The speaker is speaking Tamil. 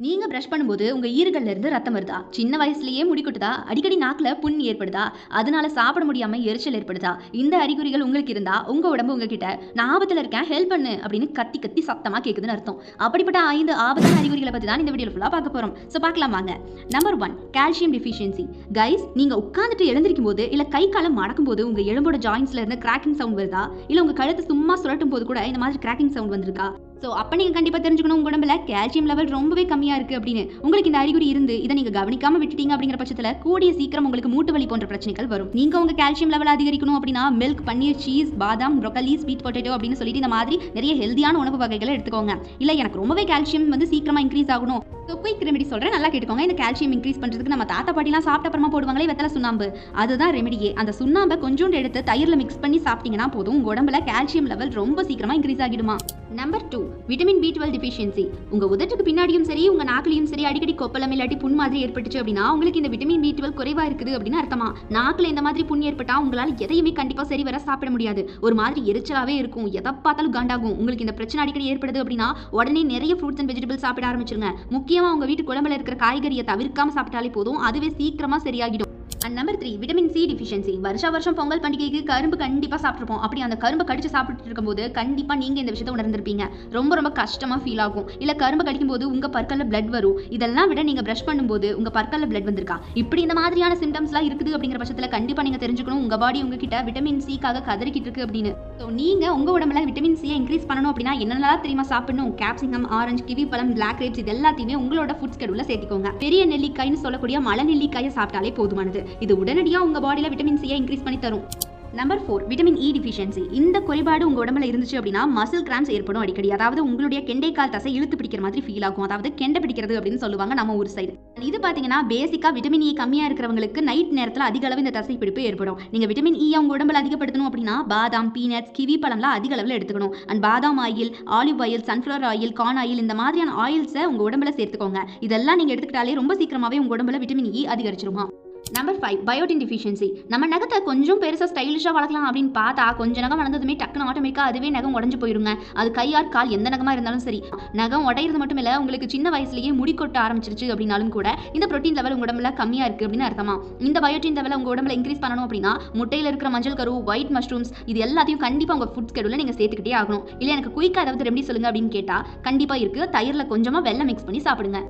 நீங்க பிரஷ் பண்ணும்போது உங்க ஈறுகள்ல இருந்து ரத்தம் வருதா? சின்ன வயசுலயே முடி கொட்டுதா? அடிக்கடி நாக்குல புண் ஏற்படுதா? அதனால சாப்பிட முடியாம எரிச்சல் ஏற்படுதா? இந்த அறிகுறிகள் உங்களுக்கு இருந்தா உங்க உடம்பு உங்ககிட்ட நான் ஆபத்துல இருக்கேன் ஹெல்ப் பண்ணு அப்படின்னு கத்தி கத்தி சத்தமா கேக்குதுன்னு அர்த்தம். அப்படிப்பட்ட 5 ஆபத்தான அறிகுறிகளை பத்தி தான் இந்த வீடியோல ஃபுல்லா பார்க்க போறோம். சோ பார்க்கலாம் வாங்க. Number 1 calcium deficiency. கைஸ், நீங்க உட்கார்ந்துட்டு எழுந்திருக்கும் போது இல்ல கை காலம் மடக்கும் போது உங்க எலும்போட ஜாயின்ஸ்ல இருந்து கிராக்கிங் சவுண்ட் வருதா? இல்ல உங்க கழுத்து சும்மா சுழட்டும் போது கூட இந்த மாதிரி கிராக்கிங் சவுண்ட் வந்திருக்கா? ஸோ அப்போ நீங்கள் கண்டிப்பாக தெரிஞ்சுக்கணும் உங்கள் உடம்புல கால்சியம் லெவல் ரொம்பவே கம்மியாக இருக்குது அப்படின்னு. உங்களுக்கு இந்த அறிகுறி இருந்து இதை நீங்கள் கவனிக்காமல் விட்டுட்டீங்க அப்படிங்கிற பட்சத்தில் கூடிய சீக்கிரம் உங்களுக்கு மூட்டு வலி போன்ற பிரச்சனைகள் வரும். நீங்கள் உங்கள் கால்சியம் லெவல் அதிகரிக்கணும் அப்படின்னா மில்க், பன்னீர், சீஸ், பாதாம், ப்ரோக்கலி, ஸ்வீட் பொட்டேட்டோ அப்படின்னு சொல்லிட்டு இந்த மாதிரி நிறைய ஹெல்தியான உணவு வகைகளை எடுத்துக்கோங்க. இல்லை எனக்கு ரொம்பவே கால்சியம் சீக்கிரமாக இன்க்ரீஸ் ஆகணும், ஸோ குயிக் ரெமெடி சொல்கிறேன், நல்லா கேட்டுக்கோங்க. இந்த கால்சியம் இன்க்ரீஸ் பண்ணுறதுக்கு நம்ம தாத்தா பாட்டிலாம் சாப்பிட்ட அப்புறமா போடுவாங்களே வெத்தலை சுண்ணாம்பு, அதுதான் ரெமெடியே. அந்த சுண்ணாம்பை கொஞ்சோண்டு எடுத்து தயிரில் மிக்ஸ் பண்ணி சாப்பிட்டீங்கன்னா போதும், உங்கள் உடம்புல கால்சியம் லெவல் ரொம்ப சீக்கிரமாக இன்க்ரீஸ் ஆகிடுமா. Number 2 vitamin B12 deficiency. உங்க உதட்டுக்கு பின்னாடியும் சரி உங்க நாக்குலயும் சரி அடிக்கடி கொப்பளம் இல்லாட்டி புண் மாதிரி ஏற்பட்டுச்சு அப்படின்னா உங்களுக்கு இந்த விட்டமின் B12 குறைவா இருக்குது அப்படின்னு அர்த்தமா. நாக்குல இந்த மாதிரி புண் ஏற்பட்டா உங்களால எதையுமே கண்டிப்பா சரி வர சாப்பிட முடியாது, ஒரு மாதிரி எரிச்சலாவே இருக்கும், எதை பார்த்தாலும் காண்டாகும். உங்களுக்கு இந்த பிரச்சனை அடிக்கடி ஏற்படுது அப்படின்னா உடனே நிறைய ஃப்ரூட்ஸ் அண்ட் வெஜிடபிள்ஸ் சாப்பிட ஆரம்பிச்சிருங்க. முக்கியமா உங்க வீட்டு குழம்புல இருக்கிற காய்கறியை தவிர்க்காம சாப்பிட்டாலே போதும், அதுவே சீக்கிரமா சரியாகிடும். And number 3 vitamin C deficiency. வருஷம் பொங்கல் பண்டிகைக்கு கரும்பு கண்டிப்பாக சாப்பிட்ருப்போம். அப்படி அந்த கரும்பை கடிச்சு சாப்பிட்டு இருக்கும்போது கண்டிப்பாக நீங்கள் இந்த விஷயத்தை உணர்ந்திருப்பீங்க. ரொம்ப கஷ்டமாக ஃபீல் ஆகும். இல்லை கரும்பு கடிக்கும்போது உங்கள் பற்களில் பிளட் வரும். இதெல்லாம் விட நீங்கள் ப்ரஷ் பண்ணும்போது உங்கள் பற்களில் பிளட் வந்திருக்கா? இப்படி இந்த மாதிரியான சிம்டம்ஸ்லாம் இருக்குது அப்படிங்கிற பட்சத்தில் கண்டிப்பாக நீங்கள் தெரிஞ்சுக்கணும் உங்கள் பாடி உங்ககிட்ட விட்டமின் சிக்காக கதறிக்கிட்டு இருக்கு அப்படின்னு. ஸோ நீங்கள் உங்கள் உடம்புல விட்டமின் சியை இன்க்ரீஸ் பண்ணணும் அப்படின்னா என்னெல்லாம் தெரியுமா சாப்பிடணும்? கேப்சிகம், ஆரஞ்சு, கிவி பழம், பிளாக் கிரேப்ஸ் இது எல்லாத்தையுமே உங்களோட ஃபுட் ஸ்கெடியூல்ல சேர்த்துக்கோங்க. பெரிய நெல்லிக்காய்னு சொல்லக்கூடிய மலை நெல்லிக்காயை சாப்பிட்டாலே போதுமானது. இது உடனடியாக உங்க பாடியில விட்டமின் சியை இன்க்ரீஸ் பண்ணி தரும். Number 4 vitamin E deficiency. இந்த குறைபாடு உங்க உடம்புல இருந்துச்சு அப்படின்னா மசில் கிராம்ஸ் ஏற்படும் அடிக்கடி. அதாவது உங்களுடைய கெண்டைக்கால் தசை இழுத்து பிடிக்கிற மாதிரி ஃபீல் ஆகும். அதாவது கெண்டை பிடிக்கிறது அப்படின்னு சொல்லுவாங்க நம்ம ஊர் சைடு. இது பாத்தீங்கன்னா பேசிக்கா விட்டமின் E கம்மியா இருக்கிறவங்களுக்கு நைட் நேரத்தில் அதிக அளவு இந்த தசை பிடிப்பு ஏற்படும். நீங்க விட்டமின் E உங்க உடம்புல அதிகப்படுத்தணும் அப்படின்னா பாதாம், பீனட்ஸ், கிவி பழம்லாம் அதிக அளவில் எடுத்துக்கணும். அண்ட் பாதாம் oil, olive oil, sunflower oil, corn oil இந்த மாதிரியான ஆயில்ஸை உங்க உடம்புல சேர்த்துக்கோங்க. இதெல்லாம் நீங்க எடுத்துக்கிட்டாலே ரொம்ப சீக்கிரமாவே உங்க உடம்புல விட்டமின் E அதிகரிச்சிருமா. Number 5 biotin deficiency. நம்ம நகத்தை கொஞ்சம் பெருசாக ஸ்டைலிஷாக வளர்க்கலாம் அப்படின்னு பார்த்தா கொஞ்சம் நகம் வளர்ந்ததுமே டக்குனு ஆட்டோமேட்டிக்காக அதுவே நகம் உடஞ்சு போயிருங்க. அது கையார் கால் எந்த நகமாக இருந்தாலும் சரி. நகம் உடையிறது மட்டும் இல்லை, உங்களுக்கு சின்ன வயசுலேயே முடி கொட்ட ஆரம்பிச்சிருச்சு அப்படின்னாலும் கூட இந்த ப்ரோட்டீன் லெவல் உங்க உடம்புல கம்மியாக இருக்குது அப்படின்னு அர்த்தமா. இந்த பயோட்டின் லெவலை உங்க உடம்புல இன்க்ரீஸ் பண்ணணும் அப்படின்னா முட்டையில் இருக்கிற மஞ்சள் கரு, ஒயிட் மஷ்ரூம்ஸ் இது எல்லாத்தையும் கண்டிப்பாக உங்கள் ஃபுட் ஸ்கெடியூலில் நீங்கள் சேர்த்துக்கிட்டே ஆகணும். இல்லை எனக்கு குயிக்காக ஏதாவது ரெமெடி சொல்லுங்க அப்படின்னு கேட்டால் கண்டிப்பாக இருக்குது. தயிரில் கொஞ்சமாக வெல்லம் மிக்ஸ் பண்ணி சாப்பிடுங்க.